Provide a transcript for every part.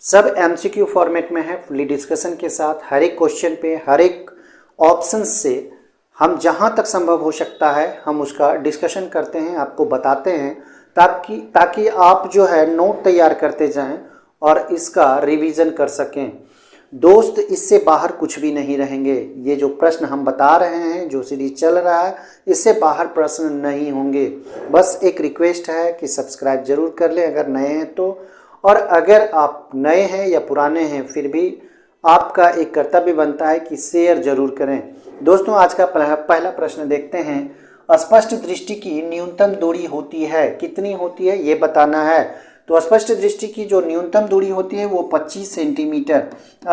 सब MCQ format में है, फुल्ली डिस्कशन के साथ। हर एक क्वेश्चन पे, हर एक ऑप्शन से हम जहाँ तक संभव हो सकता है हम उसका डिस्कशन करते हैं, आपको बताते हैं, ताकि आप जो है नोट तैयार करते जाएं और इसका रिवीजन कर सकें। दोस्त, इससे बाहर कुछ भी नहीं रहेंगे। ये जो प्रश्न हम बता रहे हैं, जो सीरीज चल रहा है, इससे बाहर प्रश्न नहीं होंगे। बस एक रिक्वेस्ट है कि सब्सक्राइब जरूर कर लें अगर नए हैं तो, और अगर आप नए हैं या पुराने हैं फिर भी आपका एक कर्तव्य बनता है कि शेयर जरूर करें। दोस्तों, आज का पहला प्रश्न देखते हैं। स्पष्ट दृष्टि की न्यूनतम दूरी होती है, कितनी होती है ये बताना है। तो स्पष्ट दृष्टि की जो न्यूनतम दूरी होती है वो 25 सेंटीमीटर।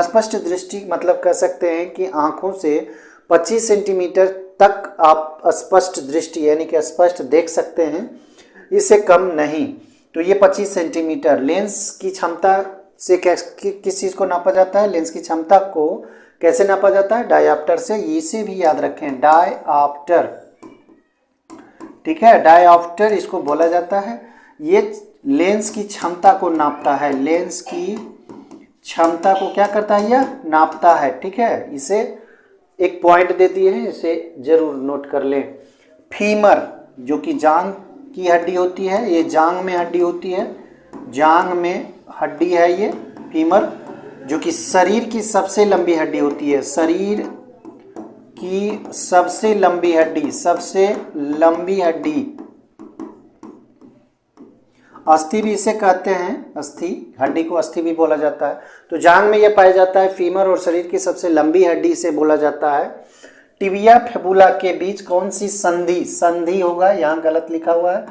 स्पष्ट दृष्टि मतलब कह सकते हैं कि आँखों से 25 सेंटीमीटर तक आप स्पष्ट दृष्टि यानी कि स्पष्ट देख सकते हैं, इससे कम नहीं। तो ये 25 सेंटीमीटर। लेंस की क्षमता से किस चीज़ को नापा जाता है? लेंस की क्षमता को कैसे नापा जाता है? डायऑप्टर से। इसे भी याद रखें, डायऑप्टर, ठीक है, डायऑप्टर इसको बोला जाता है। ये लेंस की क्षमता को नापता है, लेंस की क्षमता को क्या करता है? यह नापता है, ठीक है। इसे एक पॉइंट दे दिए हैं, इसे जरूर नोट कर लें। फीमर जो कि जांग की हड्डी होती है, ये जांग में हड्डी होती है, जांग में हड्डी है ये फीमर, जो कि शरीर की सबसे लंबी हड्डी होती है, शरीर की सबसे लंबी हड्डी, सबसे लंबी हड्डी। अस्थि भी इसे कहते हैं, अस्थि, हड्डी को अस्थि भी बोला जाता है। तो जांग में यह पाया जाता है फीमर, और शरीर की सबसे लंबी हड्डी से बोला जाता है। टिबिया फिबुला के बीच कौन सी संधि, संधि होगा, यहाँ गलत लिखा हुआ है,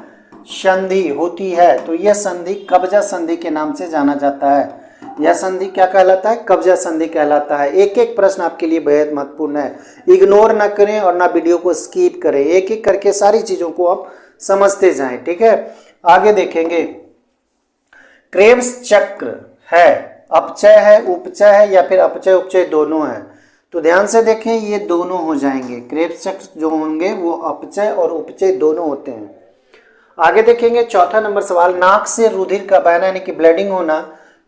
संधि होती है। तो यह संधि कब्जा संधि के नाम से जाना जाता है। यह संधि क्या कहलाता है? कब्जा संधि कहलाता है। एक एक प्रश्न आपके लिए बेहद महत्वपूर्ण है, इग्नोर ना करें और ना वीडियो को स्किप करें, एक एक करके सारी चीजों को आप समझते जाएं, ठीक है। आगे देखेंगे, क्रेब्स चक्र है, अपचय है, उपचय है, या फिर अपचय उपचय दोनों है? तो ध्यान से देखें, ये दोनों हो जाएंगे। क्रेब्स चक्र जो होंगे वो अपचय और उपचय दोनों होते हैं। आगे देखेंगे, चौथा नंबर सवाल, नाक से रुधिर का बहना यानी कि ब्लीडिंग होना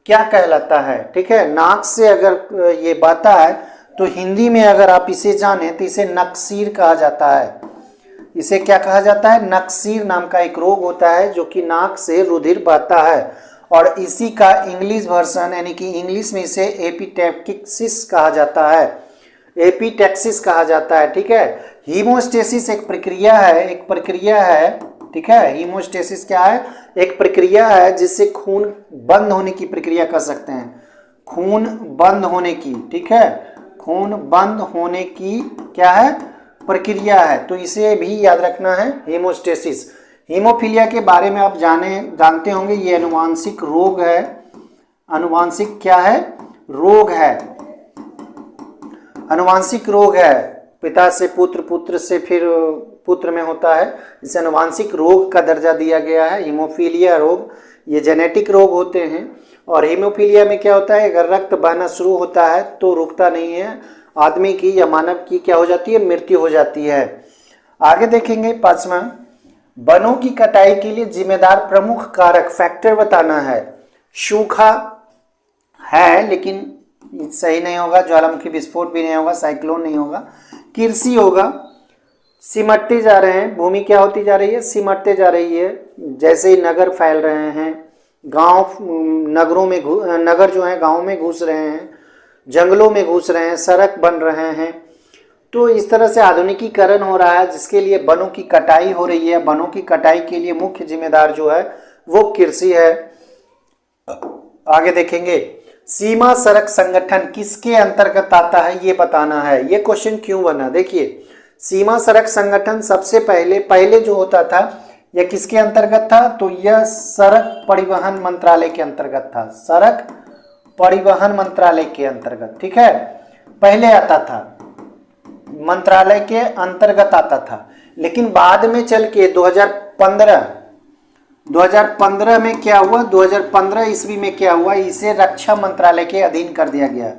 क्या कहलाता है? ठीक है, नाक से अगर ये बहता है तो हिंदी में अगर आप इसे जाने तो इसे नक्सीर कहा जाता है। इसे क्या कहा जाता है? नक्सीर नाम का एक रोग होता है जो कि नाक से रुधिर बहता है, और इसी का इंग्लिश वर्जन यानी कि इंग्लिश में इसे एपिटेक्सिस कहा जाता है, एपिटेक्सिस कहा जाता है, ठीक है। हीमोस्टेसिस एक प्रक्रिया है, एक प्रक्रिया है, ठीक है। हीमोस्टेसिस क्या है? एक प्रक्रिया है जिससे खून बंद होने की प्रक्रिया कर सकते हैं, खून बंद होने की, ठीक है, खून बंद होने की क्या है? प्रक्रिया है। तो इसे भी याद रखना है, हीमोस्टेसिस। हीमोफीलिया के बारे में आप जानते होंगे, ये अनुवांशिक रोग है, अनुवांशिक क्या है? रोग है, अनुवांशिक रोग है, पिता से पुत्र, पुत्र से फिर पुत्र में होता है, इसे अनुवांशिक रोग का दर्जा दिया गया है। हीमोफीलिया रोग, ये जेनेटिक रोग होते हैं। और हीमोफीलिया में क्या होता है? अगर रक्त बहना शुरू होता है तो रुकता नहीं है, आदमी की या मानव की क्या हो जाती है? मृत्यु हो जाती है। आगे देखेंगे, पांचवा, वनों की कटाई के लिए जिम्मेदार प्रमुख कारक, फैक्टर बताना है। सूखा है लेकिन सही नहीं होगा, ज्वालामुखी विस्फोट भी नहीं होगा, साइक्लोन नहीं होगा, कृषि होगा। सिमटते जा रहे हैं, भूमि क्या होती जा रही है? सिमटते जा रही है, जैसे ही नगर फैल रहे हैं, गांव नगरों में नगर जो है गांव में घुस रहे हैं, जंगलों में घुस रहे हैं, सड़क बन रहे हैं, तो इस तरह से आधुनिकीकरण हो रहा है, जिसके लिए वनों की कटाई हो रही है। वनों की कटाई के लिए मुख्य जिम्मेदार जो है वो कृषि है। आगे देखेंगे, सीमा सड़क संगठन किसके अंतर्गत आता है ये बताना है। ये क्वेश्चन क्यों बना? देखिए, सीमा सड़क संगठन सबसे पहले जो होता था यह किसके अंतर्गत था? तो यह सड़क परिवहन मंत्रालय के अंतर्गत था, सड़क परिवहन मंत्रालय के अंतर्गत, ठीक है, पहले आता था, मंत्रालय के अंतर्गत आता था। लेकिन बाद में चल के 2015 में क्या हुआ? 2015 ईस्वी में क्या हुआ? इसे रक्षा मंत्रालय के अधीन कर दिया गया।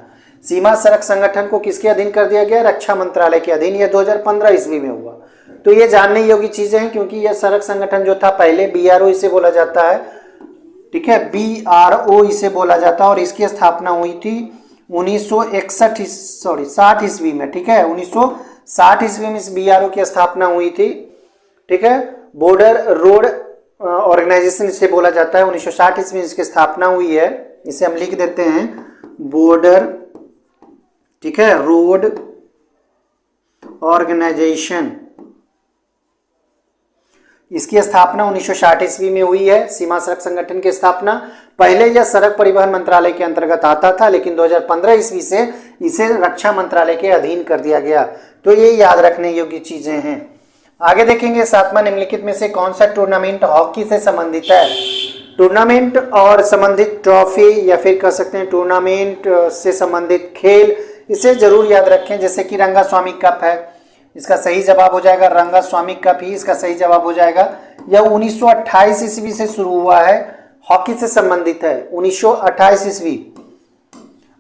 सीमा सड़क संगठन को किसके अधीन कर दिया गया? रक्षा मंत्रालय के अधीन। यह 2015 ईस्वी में हुआ। तो ये जानने योग्य चीजें हैं, क्योंकि यह सड़क संगठन जो था पहले, बीआरओ इसे बोला जाता है, ठीक है, BRO इसे बोला जाता है और इसकी स्थापना हुई थी 60 ईस्वी में। ठीक है, 1960 ईस्वी में इस BRO की स्थापना हुई थी। ठीक है, बॉर्डर रोड ऑर्गेनाइजेशन इसे बोला जाता है। 1960 ईस्वी में इसकी स्थापना हुई है। इसे हम लिख देते हैं बॉर्डर, ठीक है, रोड ऑर्गेनाइजेशन। इसकी स्थापना 1960 ईस्वी में हुई है। सीमा सड़क संगठन की स्थापना, पहले यह सड़क परिवहन मंत्रालय के अंतर्गत आता था, लेकिन 2015 ईस्वी से इसे रक्षा मंत्रालय के अधीन कर दिया गया। तो ये याद रखने योग्य चीजें हैं। आगे देखेंगे, सातवां निम्नलिखित में से कौन सा टूर्नामेंट हॉकी से संबंधित है। टूर्नामेंट और संबंधित ट्रॉफी या फिर कह सकते हैं टूर्नामेंट से संबंधित खेल, इसे जरूर याद रखें। जैसे कि रंगास्वामी कप है, इसका सही जवाब हो जाएगा रंगास्वामी कप ही इसका सही जवाब हो जाएगा। यह 1928 ईस्वी से शुरू हुआ है, हॉकी से संबंधित है 1928 ईस्वी।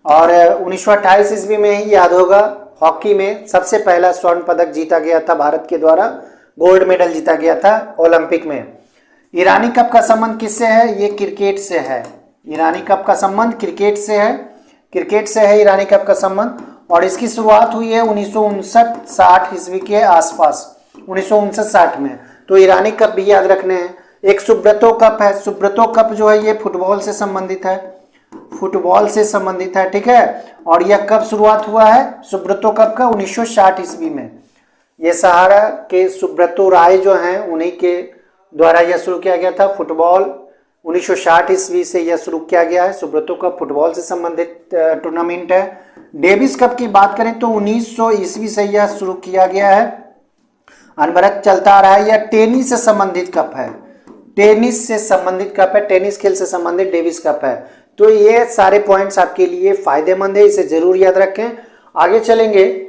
और 1928 ईस्वी में ही याद होगा हॉकी में सबसे पहला स्वर्ण पदक जीता गया था भारत के द्वारा, गोल्ड मेडल जीता गया था ओलंपिक में। ईरानी कप का संबंध किससे है? ये क्रिकेट से है। ईरानी कप का संबंध क्रिकेट से है, क्रिकेट से है ईरानी कप का संबंध। और इसकी शुरुआत हुई है 1959-60 ईस्वी के आसपास, 1959-60 में। तो ईरानी कप भी याद रखने हैं। एक सुब्रतो कप है, सुब्रतो कप जो है ये फुटबॉल से संबंधित है, फुटबॉल से संबंधित है। ठीक है, और यह कब शुरुआत हुआ है सुब्रतो कप का? 1960 ईस्वी में। ये सहारा के सुब्रतो राय जो हैं उन्हीं के द्वारा यह शुरू किया गया था। फुटबॉल 1960 ईस्वी से यह शुरू किया गया है। सुब्रतो कप फुटबॉल से संबंधित टूर्नामेंट है। डेविस कप की बात करें तो 1900 ईस्वी से यह शुरू किया गया है, अनवरत चलता आ रहा है। यह टेनिस से संबंधित कप है, टेनिस से संबंधित कप है, टेनिस खेल से संबंधित डेविस कप है। तो ये सारे पॉइंट्स आपके लिए फायदेमंद है, इसे जरूर याद रखें। आगे चलेंगे,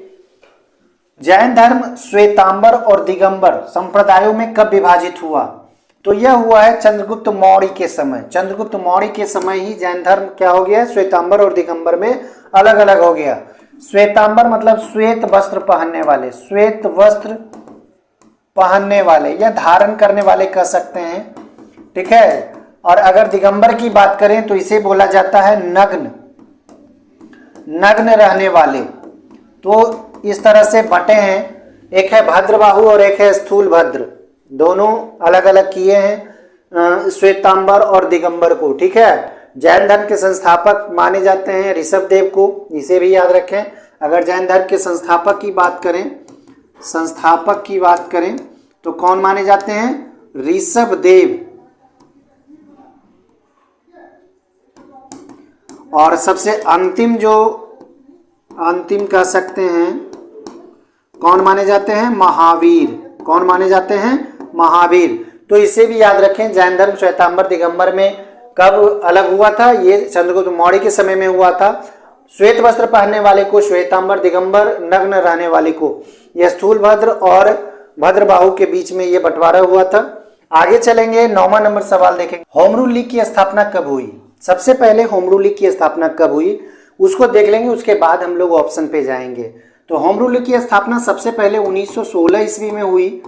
जैन धर्म श्वेतांबर और दिगंबर संप्रदायों में कब विभाजित हुआ? तो यह हुआ है चंद्रगुप्त मौर्य के समय। चंद्रगुप्त मौर्य के समय ही जैन धर्म क्या हो गया? श्वेतांबर और दिगंबर में अलग अलग हो गया। श्वेतांबर मतलब श्वेत वस्त्र पहनने वाले, श्वेत वस्त्र पहनने वाले या धारण करने वाले कह सकते हैं। ठीक है, और अगर दिगंबर की बात करें तो इसे बोला जाता है नग्न, नग्न रहने वाले। तो इस तरह से बटे हैं, एक है भद्रबाहु और एक है स्थूल भद्र, दोनों अलग अलग किए हैं श्वेतांबर और दिगंबर को। ठीक है, जैन धर्म के संस्थापक माने जाते हैं ऋषभ देव को, इसे भी याद रखें। अगर जैन धर्म के संस्थापक की बात करें, संस्थापक की बात करें तो कौन माने जाते हैं? ऋषभ देव। और सबसे अंतिम जो अंतिम कह सकते हैं कौन माने जाते हैं? महावीर। कौन माने जाते हैं? महावीर। तो इसे भी याद रखें, जैन धर्म श्वेतांबर दिगंबर में कब अलग हुआ था? ये चंद्रगुप्त मौर्य के समय में हुआ था। श्वेत वस्त्र पहनने वाले को श्वेतांबर, दिगंबर नग्न रहने वाले को यह स्थूल भद्र और भद्रबाहु के बीच में यह बंटवारा हुआ था। आगे चलेंगे, 9वां नंबर सवाल देखेंगे, होम रूल लीग की स्थापना कब हुई? सबसे पहले होम रूल लीग की स्थापना कब हुई उसको देख लेंगे, उसके बाद हम लोग ऑप्शन पे जाएंगे। तो होम रूल लीग की स्थापना सबसे पहले 1916 ईस्वी में हुई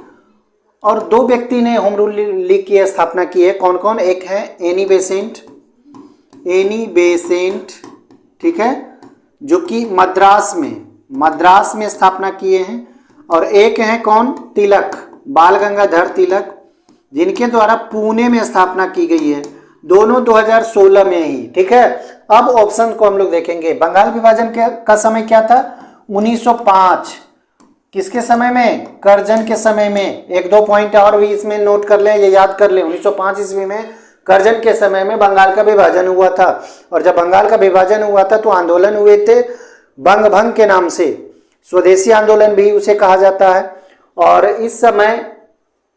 और दो व्यक्ति ने होम रूल लीग की स्थापना की है। कौन कौन? एक है एनी बेसेंट, एनी बेसेंट, ठीक है, जो कि मद्रास में स्थापना किए हैं। और एक है कौन? तिलक, बाल गंगाधर तिलक, जिनके द्वारा पुणे में स्थापना की गई है, दोनों 2016 में ही। ठीक है, अब ऑप्शन को हम लोग देखेंगे। बंगाल विभाजन का समय क्या था? 1905। किसके समय में? कर्जन के समय में। एक दो पॉइंट और भी इसमें नोट कर लें, ये याद कर लें। 1905 ईस्वी में कर्जन के समय में बंगाल का विभाजन हुआ था। और जब बंगाल का विभाजन हुआ था तो आंदोलन हुए थे बंग भंग के नाम से, स्वदेशी आंदोलन भी उसे कहा जाता है। और इस समय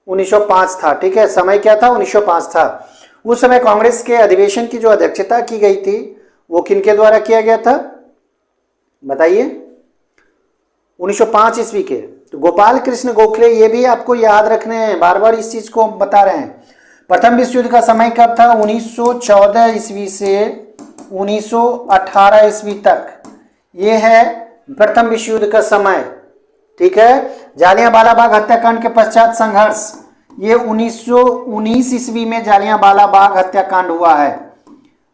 1905 था। ठीक है, समय क्या था? 1905 था। उस समय कांग्रेस के अधिवेशन की जो अध्यक्षता की गई थी वो किनके द्वारा किया गया था बताइए? 1905 ईस्वी के। तो गोपाल कृष्ण गोखले, ये भी आपको याद रखने हैं, बार बार इस चीज को बता रहे हैं। प्रथम विश्व युद्ध का समय कब था? 1914 ईस्वी से 1918 ईस्वी तक, ये है प्रथम विश्व युद्ध का समय। ठीक है, जालियांवाला बाग हत्याकांड के पश्चात संघर्ष, ये 1919 ईस्वी में जालियांवाला बाग हत्याकांड हुआ है।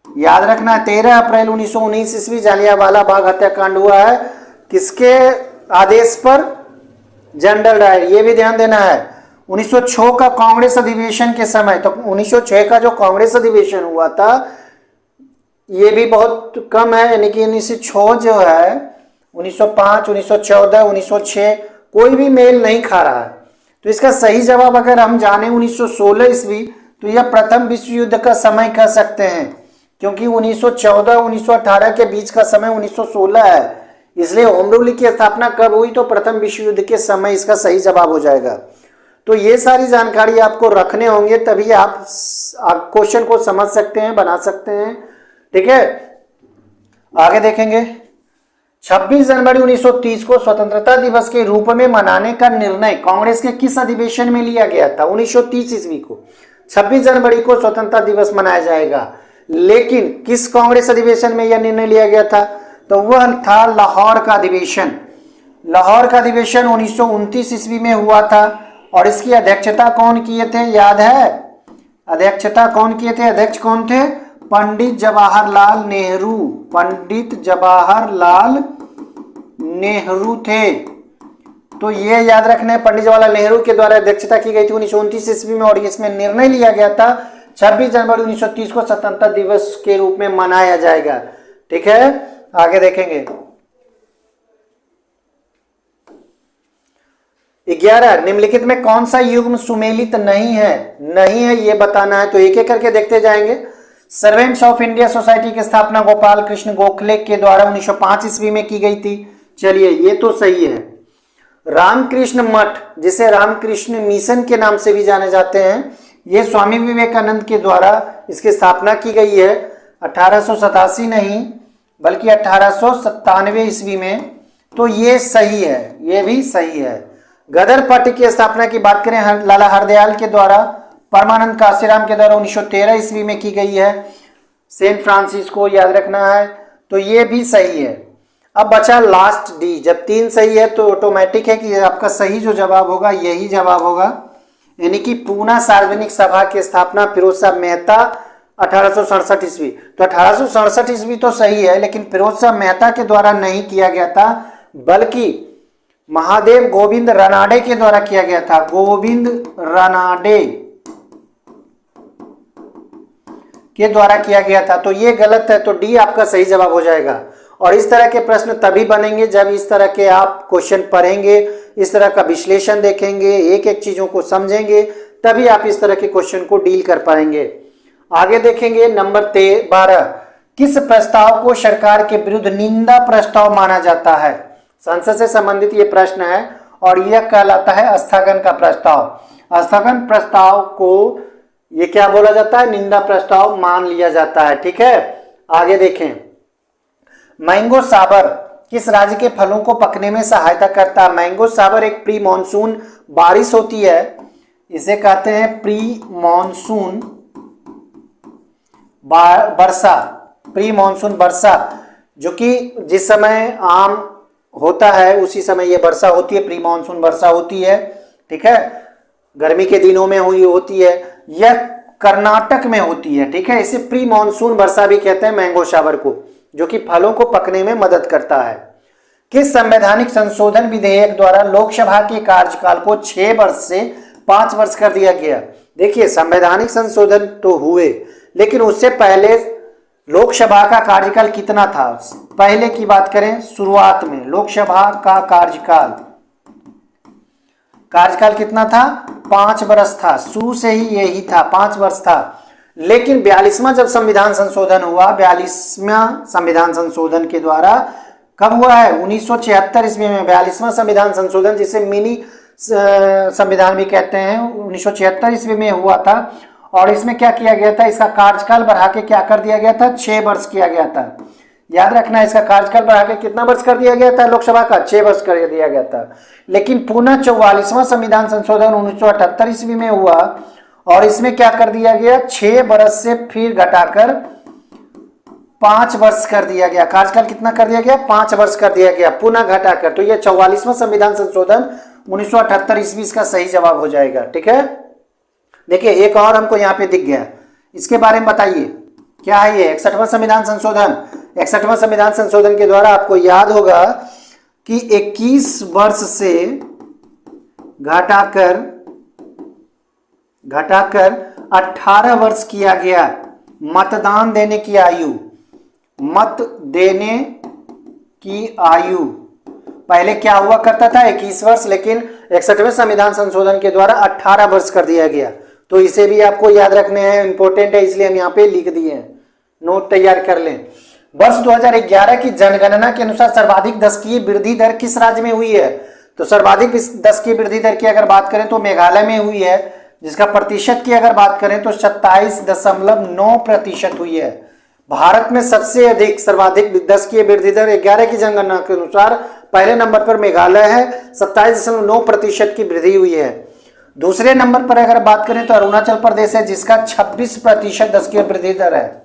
याद रखना, 13 अप्रैल 1919 ईस्वी जालियांवाला बाग हत्याकांड हुआ है। किसके आदेश पर? General Dyer. ये भी ध्यान देना है। 1906 का कांग्रेस अधिवेशन के समय, तो 1906 का जो कांग्रेस अधिवेशन हुआ था ये भी बहुत कम है, यानी कि 1906 जो है 1905, 1914, 1906 कोई भी मेल नहीं खा रहा है। तो इसका सही जवाब अगर हम जाने 1916 ईस्वी, तो यह प्रथम विश्व युद्ध का समय कह सकते हैं, क्योंकि 1914 1918 के बीच का समय 1916 है। इसलिए होम रूल की स्थापना कब हुई? तो प्रथम विश्व युद्ध के समय इसका सही जवाब हो जाएगा। तो ये सारी जानकारी आपको रखने होंगे, तभी आप क्वेश्चन को समझ सकते हैं, बना सकते हैं। ठीक है, आगे देखेंगे। 26 जनवरी 1930 को स्वतंत्रता दिवस के रूप में मनाने का निर्णय कांग्रेस के किस अधिवेशन में लिया गया था? 1930 ईस्वी को 26 जनवरी को स्वतंत्रता दिवस मनाया जाएगा, लेकिन किस कांग्रेस अधिवेशन में यह निर्णय लिया गया था? तो वह था लाहौर का अधिवेशन। लाहौर का अधिवेशन 1929 ईस्वी में हुआ था, और इसकी अध्यक्षता कौन किए थे? याद है अध्यक्षता कौन किए थे? अध्यक्ष कौन थे? पंडित जवाहरलाल नेहरू। पंडित जवाहरलाल नेहरू थे। तो ये याद रखना है, पंडित जवाहरलाल नेहरू के द्वारा अध्यक्षता की गई थी 1929 ईस्वी में, और इसमें निर्णय लिया गया था 26 जनवरी 1930 को स्वतंत्रता दिवस के रूप में मनाया जाएगा। ठीक है, आगे देखेंगे। 11 निम्नलिखित में कौन सा युग्म सुमेलित नहीं है? नहीं है ये बताना है, तो एक एक करके देखते जाएंगे। सर्वेंट्स ऑफ इंडिया सोसाइटी की स्थापना गोपाल कृष्ण गोखले के द्वारा 1905 ईस्वी में की गई थी। चलिए ये तो सही है। रामकृष्ण मठ, जिसे रामकृष्ण मिशन के नाम से भी जाने जाते हैं, ये स्वामी विवेकानंद के द्वारा इसकी स्थापना की गई है 1887 नहीं बल्कि 1897 ईस्वी में। तो ये सही है, ये भी सही है। गदर पार्टी की स्थापना की बात करें लाला हरदयाल के द्वारा, परमानंद काशीराम के द्वारा 1913 ईस्वी में की गई है। सेंट फ्रांसिस्को याद रखना है, तो ये भी सही है। अब बचा लास्ट डी। जब 3 सही है तो ऑटोमेटिक है कि आपका सही जो जवाब होगा यही जवाब होगा, यानी कि पूना सार्वजनिक सभा की स्थापना फिरोज शाह मेहता 1867 ईस्वी। तो 1867 ईस्वी तो सही है, लेकिन फिरोज शाह मेहता के द्वारा नहीं किया गया था, बल्कि महादेव गोविंद रानाडे के द्वारा किया गया था। गोविंद रानाडे के द्वारा किया गया था, तो ये गलत है, तो डी आपका सही जवाब हो जाएगा। और इस तरह के प्रश्न तभी बनेंगे जब इस तरह के आप क्वेश्चन पढ़ेंगे, इस तरह का विश्लेषण देखेंगे, एक एक चीजों को समझेंगे, तभी आप इस तरह के क्वेश्चन को डील कर पाएंगे। आगे देखेंगे नंबर 12। किस प्रस्ताव को सरकार के विरुद्ध निंदा प्रस्ताव माना जाता है? संसद से संबंधित ये प्रश्न है, और यह कहलाता है स्थगन का प्रस्ताव। स्थगन प्रस्ताव को ये क्या बोला जाता है? निंदा प्रस्ताव मान लिया जाता है। ठीक है, आगे देखें। मैंगो साबर किस राज्य के फलों को पकने में सहायता करता है? मैंगो साबर एक प्री मॉनसून बारिश होती है, इसे कहते हैं प्री मॉनसून वर्षा। प्री मॉनसून वर्षा, जो कि जिस समय आम होता है उसी समय ये वर्षा होती है, प्री मॉनसून वर्षा होती है। ठीक है, गर्मी के दिनों में हुई होती है, यह कर्नाटक में होती है। ठीक है, इसे प्री मॉनसून वर्षा भी कहते हैं मैंगो साबर को, जो कि फलों को पकने में मदद करता है। किस संवैधानिक संशोधन विधेयक द्वारा लोकसभा के कार्यकाल को 6 वर्ष से 5 वर्ष कर दिया गया? देखिए, संवैधानिक संशोधन तो हुए, लेकिन उससे पहले लोकसभा का कार्यकाल कितना था? पहले की बात करें, शुरुआत में लोकसभा का कार्यकाल कितना था? 5 वर्ष था। शुरू से ही यही था, 5 वर्ष था। लेकिन 42वां जब संविधान संशोधन हुआ, 42वां संविधान संशोधन के द्वारा कब हुआ है? 1976 ईस्वी में 42वां संविधान संशोधन, जिसे मिनी संविधान भी कहते हैं, 1976 ईस्वी में हुआ था। और इसमें क्या किया गया था? इसका कार्यकाल बढ़ा के क्या कर दिया गया था? 6 वर्ष किया गया था। याद रखना है, इसका कार्यकाल बढ़ा के कितना वर्ष कर दिया गया था? लोकसभा का 6 वर्ष कर दिया गया था। लेकिन पुनः 44वां संविधान संशोधन 1978 ईस्वी में हुआ, और इसमें क्या कर दिया गया? 6 वर्ष से फिर घटाकर 5 वर्ष कर दिया गया। कार्यकाल कितना कर दिया गया? 5 वर्ष कर दिया गया, पुनः घटाकर। तो यह 44वां संविधान संशोधन 1978 ईस्वी का सही जवाब हो जाएगा। ठीक है, देखिए एक और हमको यहाँ पे दिख गया, इसके बारे में बताइए क्या है ये 61वां संविधान संशोधन। 61वां संविधान संशोधन के द्वारा आपको याद होगा कि 21 वर्ष से घटाकर 18 वर्ष किया गया मतदान देने की आयु। मत देने की आयु पहले क्या हुआ करता था 21 वर्ष, लेकिन 61वें संविधान संशोधन के द्वारा 18 वर्ष कर दिया गया। तो इसे भी आपको याद रखने हैं, इंपॉर्टेंट है, इसलिए हम यहाँ पे लिख दिए हैं, नोट तैयार कर लें। वर्ष 2011 की जनगणना के अनुसार सर्वाधिक दशकीय वृद्धि दर किस राज्य में हुई है? तो सर्वाधिक दशकीय वृद्धि दर की अगर बात करें तो मेघालय में हुई है, जिसका प्रतिशत की अगर बात करें तो 27.9% हुई है। भारत में सबसे अधिक सर्वाधिक दशकीय वृद्धि दर 11 की जनगणना के अनुसार पहले नंबर पर मेघालय है, 27.9% की वृद्धि हुई है। दूसरे नंबर पर अगर बात करें तो अरुणाचल प्रदेश है, जिसका 26% दशकीय वृद्धि दर है।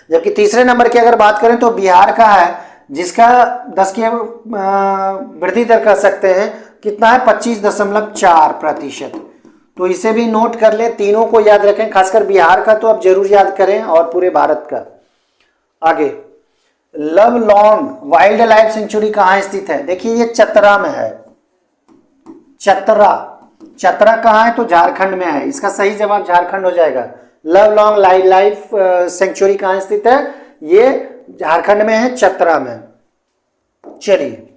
जबकि तीसरे नंबर की अगर बात करें तो बिहार का है, जिसका दशकीय वृद्धि दर कह सकते हैं कितना है 25.4%। तो इसे भी नोट कर लें, तीनों को याद रखें, खासकर बिहार का तो आप जरूर याद करें और पूरे भारत का। आगे लवलॉन्ग वाइल्ड लाइफ सेंचुरी कहाँ स्थित है? देखिए ये चतरा में है। चतरा कहाँ है? तो झारखंड में है, इसका सही जवाब झारखंड हो जाएगा। लवलॉन्ग वाइल्ड लाइफ सेंचुरी कहाँ स्थित है? ये झारखंड में है, चतरा में। चलिए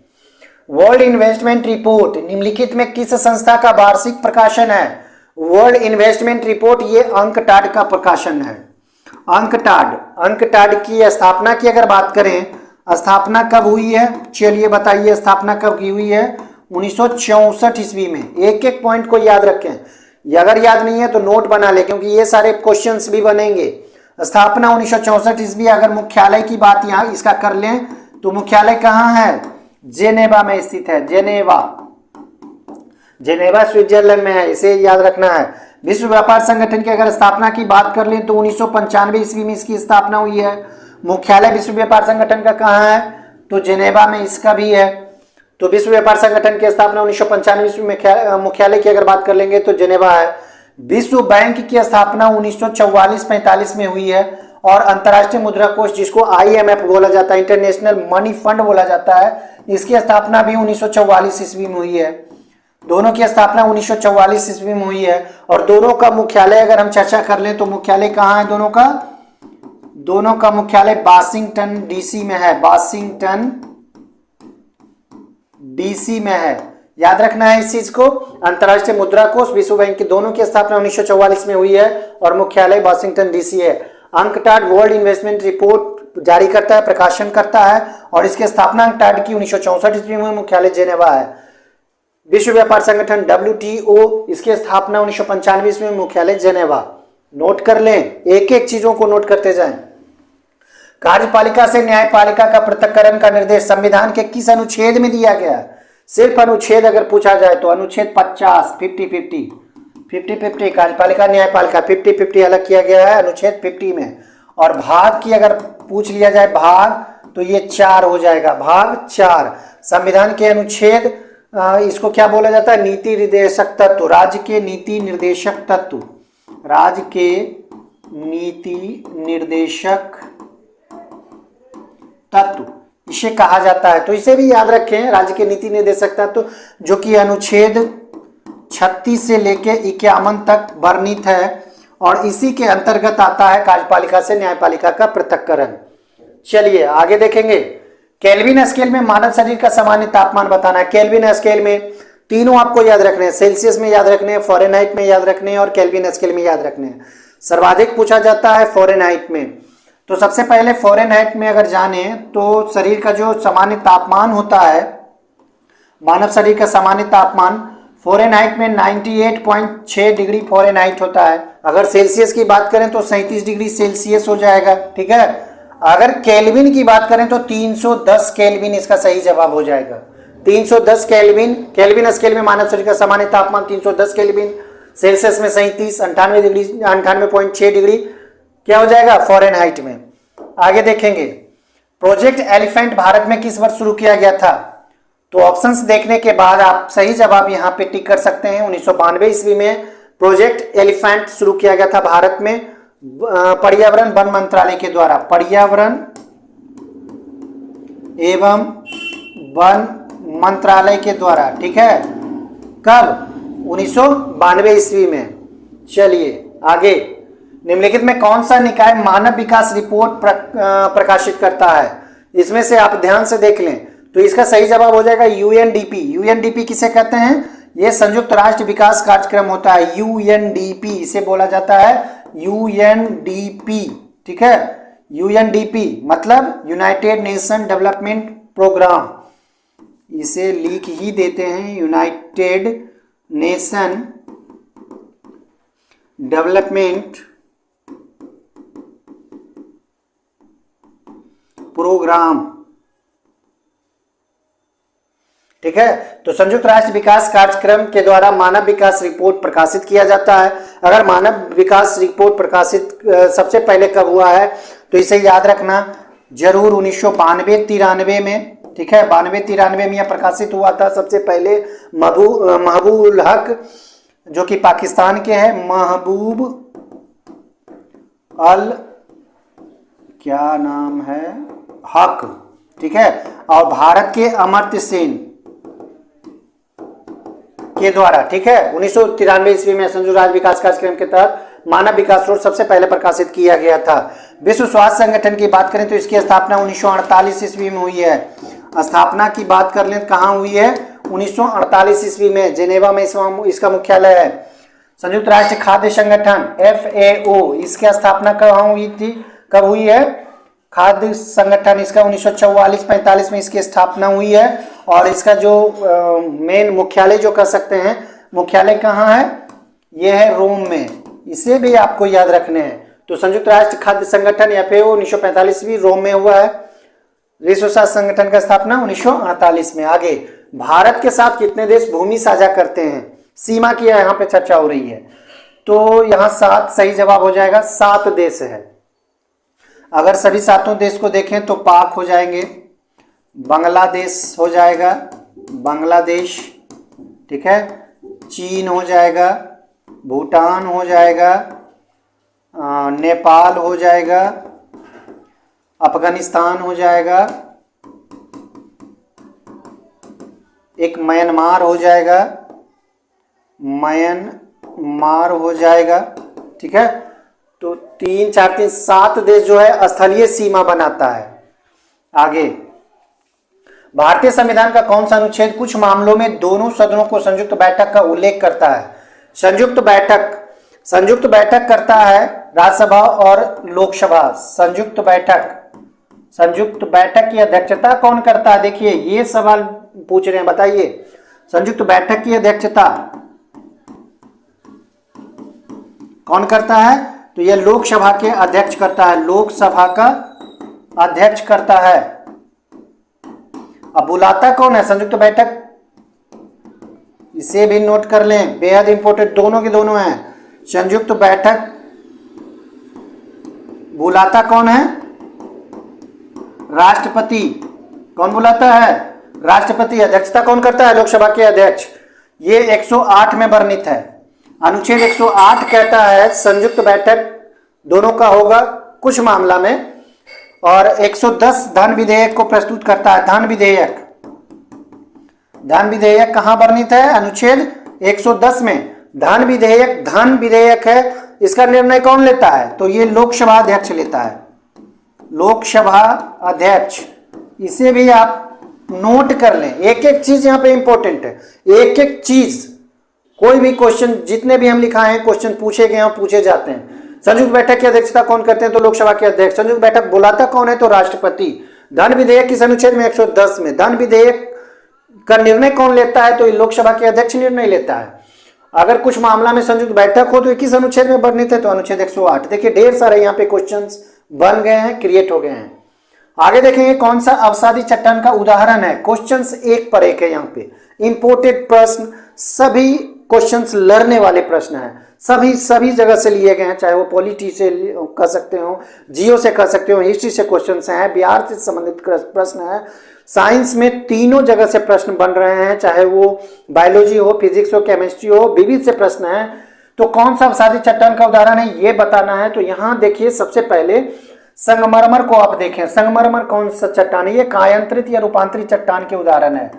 वर्ल्ड इन्वेस्टमेंट रिपोर्ट निम्नलिखित में किस संस्था का वार्षिक प्रकाशन है? वर्ल्ड इन्वेस्टमेंट रिपोर्ट ये अंकटाड का प्रकाशन है। अंकटाड की स्थापना की अगर बात करें, स्थापना कब हुई है? चलिए बताइए स्थापना कब की हुई है? 1964 ईस्वी में। एक एक पॉइंट को याद रखें, अगर याद नहीं है तो नोट बना ले, क्योंकि ये सारे क्वेश्चंस भी बनेंगे। स्थापना 1964 ईस्वी। अगर मुख्यालय की बात यहाँ इसका कर लें तो मुख्यालय कहाँ है? जेनेवा में स्थित है। जेनेवा स्विट्जरलैंड में है, इसे याद रखना है। विश्व व्यापार संगठन की अगर स्थापना की बात कर लें तो 1995 ईस्वी में इसकी स्थापना हुई है। मुख्यालय विश्व व्यापार संगठन का कहाँ है? तो जेनेवा में इसका भी है। तो विश्व व्यापार संगठन की स्थापना 1995 ईस्वी में, मुख्यालय की अगर बात कर लेंगे तो जेनेवा है। विश्व बैंक की स्थापना 1944-45 में हुई है। और अंतर्राष्ट्रीय मुद्रा कोष, जिसको IMF बोला जाता है, इंटरनेशनल मनी फंड बोला जाता है, इसकी स्थापना भी 1944 ईस्वी में हुई है। दोनों की स्थापना 1944 ईस्वी में हुई है। और दोनों का मुख्यालय अगर हम चर्चा कर लें तो मुख्यालय कहाँ है दोनों का मुख्यालय वाशिंगटन DC में है। वाशिंगटन DC में है, याद रखना है इस चीज को। अंतर्राष्ट्रीय मुद्रा कोष, विश्व बैंक की दोनों की स्थापना 1944 में हुई है और मुख्यालय वाशिंगटन DC है। अंकटाड वर्ल्ड इन्वेस्टमेंट रिपोर्ट जारी करता है, प्रकाशन करता है, और इसकी स्थापना अंकटाड की 1964 ईस्वी में, मुख्यालय जेनेवा है। विश्व व्यापार संगठन WTO, इसकी स्थापना 1995 ईस्वी में, मुख्यालय जेनेवा। नोट कर लें, एक एक चीजों को नोट करते जाएं। कार्यपालिका से न्यायपालिका का पृथक्करण का निर्देश संविधान के किस अनुच्छेद में दिया गया? सिर्फ अनुच्छेद अगर पूछा जाए तो अनुच्छेद 50, 50-50 कार्यपालिका न्यायपालिका 50-50 अलग किया गया है अनुच्छेद 50 में। और भाग की अगर पूछ लिया जाए भाग, तो ये 4 हो जाएगा, भाग 4। संविधान के अनुच्छेद, इसको क्या बोला जाता है? नीति निर्देशक तत्व, राज्य के नीति निर्देशक तत्व, राज्य के नीति निर्देशक तत्व इसे कहा जाता है। तो इसे भी याद रखें, राज्य के नीति निर्देशक तत्व, जो कि अनुच्छेद 36 से लेके 51 तक वर्णित है, और इसी के अंतर्गत आता है कार्यपालिका से न्यायपालिका का पृथक्करण। चलिए आगे देखेंगे। केल्विन स्केल में मानव शरीर का सामान्य तापमान बताना है। केल्विन स्केल में तीनों आपको याद रखने हैं, सेल्सियस में याद रखने हैं, फ़ारेनहाइट में याद रखने हैं और केल्विन स्केल में याद रखने हैं। सर्वाधिक पूछा जाता है फ़ारेनहाइट में। तो सबसे पहले फ़ारेनहाइट में अगर जाने तो शरीर का जो सामान्य तापमान होता है, मानव शरीर का सामान्य तापमान फ़ारेनहाइट में 98.6 डिग्री फ़ारेनहाइट होता है। अगर सेल्सियस की बात करें तो 37 डिग्री सेल्सियस हो जाएगा, ठीक है। अगर केल्विन की बात करें तो 310 केल्विन इसका सही जवाब हो जाएगा। 310 केल्विन, केल्विन स्केल में मानव शरीर का सामान्य तापमान 310 केल्विन, सेल्सियस में 37, 98.6 डिग्री क्या हो जाएगा फ़ारेनहाइट में। आगे देखेंगे, प्रोजेक्ट एलिफेंट भारत में किस वर्ष शुरू किया गया था? तो ऑप्शंस देखने के बाद आप सही जवाब यहाँ पे टिक कर सकते हैं। 1992 ईस्वी में प्रोजेक्ट एलिफेंट शुरू किया गया था भारत में पर्यावरण वन मंत्रालय के द्वारा, पर्यावरण एवं वन मंत्रालय के द्वारा, ठीक है, कब? 1992 ईस्वी में। चलिए आगे, निम्नलिखित में कौन सा निकाय मानव विकास रिपोर्ट प्रकाशित करता है? इसमें से आप ध्यान से देख लें तो इसका सही जवाब हो जाएगा यूएनडीपी। यूएनडीपी किसे कहते हैं? यह संयुक्त राष्ट्र विकास कार्यक्रम होता है, यूएनडीपी इसे बोला जाता है, यूएनडीपी, ठीक है। यूएनडीपी मतलब यूनाइटेड नेशन डेवलपमेंट प्रोग्राम, इसे लिख ही देते हैं, यूनाइटेड नेशन डेवलपमेंट प्रोग्राम, ठीक है। तो संयुक्त राष्ट्र विकास कार्यक्रम के द्वारा मानव विकास रिपोर्ट प्रकाशित किया जाता है। अगर मानव विकास रिपोर्ट प्रकाशित सबसे पहले कब हुआ है तो इसे याद रखना जरूर 1992-93 में, ठीक है, 92-93 में यह प्रकाशित हुआ था सबसे पहले। महबूब हक जो कि पाकिस्तान के हैं, महबूब अल क्या नाम है, हक, ठीक है, और भारत के अमर्त्य सेन के द्वारा, ठीक है, 1993 ईस्वी में संयुक्त राष्ट्र विकास कार्यक्रम के तहत मानव विकास रिपोर्ट सबसे पहले प्रकाशित किया गया था। विश्व स्वास्थ्य संगठन की बात करें तो इसकी स्थापना 1948 ईस्वी में हुई है। स्थापना की बात कर लें कहाँ हुई है? 1948 ईस्वी में जेनेवा में इसका मुख्यालय है। संयुक्त राष्ट्र खाद्य संगठन FAO, इसकी स्थापना कहाँ हुई थी, कब हुई है? खाद्य संगठन इसका 1944-45 में इसकी स्थापना हुई है। और इसका जो मेन मुख्यालय जो कह सकते हैं, मुख्यालय कहाँ है? यह है रोम में, इसे भी आपको याद रखने हैं। तो संयुक्त राष्ट्र खाद्य संगठन FAO 1945 में रोम में हुआ है। विश्व स्वास्थ्य संगठन का स्थापना 1948 में। आगे, भारत के साथ कितने देश भूमि साझा करते हैं? सीमा की यहाँ पे चर्चा हो रही है, तो यहाँ 7 सही जवाब हो जाएगा। 7 देश है। अगर सभी 7 देश को देखें तो पाक हो जाएंगे, बांग्लादेश हो जाएगा, बांग्लादेश, ठीक है, चीन हो जाएगा, भूटान हो जाएगा, नेपाल हो जाएगा, अफगानिस्तान हो जाएगा, एक म्यांमार हो जाएगा, म्यांमार हो जाएगा, ठीक है। तो 3 4 3 7 देश जो है स्थलीय सीमा बनाता है। आगे, भारतीय संविधान का कौन सा अनुच्छेद कुछ मामलों में दोनों सदनों को संयुक्त बैठक का उल्लेख करता है? संयुक्त बैठक करता है राज्यसभा और लोकसभा। संयुक्त बैठक की अध्यक्षता कौन करता है? देखिए ये सवाल पूछ रहे हैं, बताइए संयुक्त बैठक की अध्यक्षता कौन करता है? तो ये लोकसभा के अध्यक्ष करता है, लोकसभा का अध्यक्ष करता है। अब बुलाता कौन है संयुक्त बैठक? इसे भी नोट कर लें, बेहद इंपॉर्टेंट, दोनों के दोनों हैं। संयुक्त बैठक बुलाता कौन है? राष्ट्रपति। कौन बुलाता है? राष्ट्रपति। अध्यक्षता कौन करता है? लोकसभा के अध्यक्ष। ये 108 में वर्णित है। अनुच्छेद 108 कहता है संयुक्त बैठक दोनों का होगा कुछ मामला में। और 110 धन विधेयक को प्रस्तुत करता है। धन विधेयक कहां वर्णित है? अनुच्छेद 110 में। धन विधेयक है, इसका निर्णय कौन लेता है? तो ये लोकसभा अध्यक्ष लेता है, लोकसभा अध्यक्ष। इसे भी आप नोट कर लें, एक एक चीज यहाँ पे इंपॉर्टेंट है, एक एक चीज। कोई भी क्वेश्चन जितने भी हम लिखाए हैं क्वेश्चन पूछे गए हैं, पूछे जाते हैं। संयुक्त बैठक की अध्यक्षता कौन करते हैं? तो लोकसभा के अध्यक्ष। संयुक्त बैठक बुलाता कौन है? तो राष्ट्रपति। धन विधेयक किस अनुच्छेद में? 110 में। धन विधेयक का निर्णय कौन लेता है? तो लोकसभा के अध्यक्ष निर्णय लेता है। अगर कुछ मामला में संयुक्त बैठक हो तो किस अनुच्छेद में वर्णित है? तो अनुच्छेद 108। देखिए ढेर सारे यहाँ पे क्वेश्चंस बन गए हैं, क्रिएट हो गए हैं। आगे देखेंगे कौन सा अवसादी चट्टान का उदाहरण है। क्वेश्चंस एक पर एक है यहाँ पे, इंपोर्टेड प्रश्न, सभी क्वेश्चंस लड़ने वाले प्रश्न हैं, सभी जगह से लिए गए हैं, चाहे वो पॉलिटी से कर सकते हो, जियो से कर सकते हो, हिस्ट्री से क्वेश्चंस हैं, बिहार से संबंधित प्रश्न है, साइंस में तीनों जगह से प्रश्न बन रहे हैं, चाहे वो बायोलॉजी हो, फिजिक्स हो, केमिस्ट्री हो, विविध से प्रश्न हैं। तो कौन सा अवसादी चट्टान का उदाहरण है ये बताना है। तो यहां देखिए सबसे पहले संगमरमर को आप देखें, संगमरमर कौन सा चट्टान है, ये कायांतरित या रूपांतरित चट्टान के उदाहरण है,